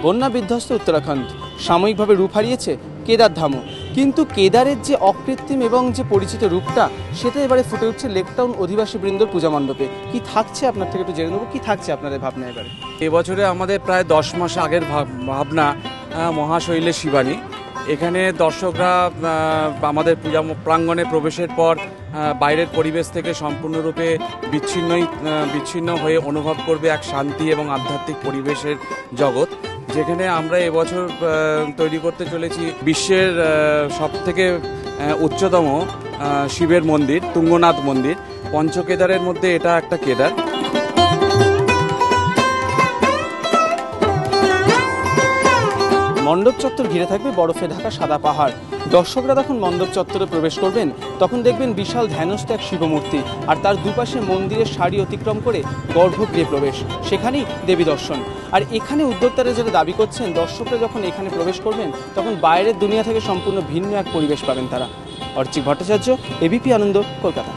বন্যা বিধ্বস্ত উত্তরাখণ্ড, সাময়িকভাবে রূপ হারিয়েছে কেদারধামও, কিন্তু কেদারের যে অকৃত্রিম এবং যে পরিচিত রূপটা সেটা এবারে ফুটে উঠছে লেকটাউন অধিবাসী বৃন্দর পূজা মণ্ডপে। কি থাকছে আপনার থেকে একটু জেনে নেবো, কি থাকছে আপনাদের ভাবনা এবারে? এবছরে আমাদের প্রায় 10 মাস আগের ভাবনা মহাশৈলে শিবানী। এখানে দর্শকরা আমাদের পূজা প্রাঙ্গণে প্রবেশের পর বাইরের পরিবেশ থেকে সম্পূর্ণরূপে বিচ্ছিন্ন হয়ে অনুভব করবে এক শান্তি এবং আধ্যাত্মিক পরিবেশের জগৎ, যেখানে আমরা এবছর তৈরি করতে চলেছি বিশ্বের সবথেকে উচ্চতম শিবের মন্দির, তুঙ্গনাথ মন্দির। পঞ্চকেদারের মধ্যে এটা একটা কেদার। মণ্ডপ চত্বর ঘিরে থাকবে বরফে ঢাকা সাদা পাহাড়। দর্শকরা যখন মণ্ডপ চত্বরে প্রবেশ করবেন তখন দেখবেন বিশাল ধ্যানস্থ এক শিবমূর্তি, আর তার দুপাশে মন্দিরের সারি অতিক্রম করে গর্ভগৃহে প্রবেশ, সেখানেই দেবী দর্শন। আর এখানে উদ্যোক্তারা যেটা দাবি করছেন, দর্শকরা যখন এখানে প্রবেশ করবেন তখন বাইরের দুনিয়া থেকে সম্পূর্ণ ভিন্ন এক পরিবেশ পাবেন তারা। অর্চিক ভট্টাচার্য, এবিপি আনন্দ, কলকাতা।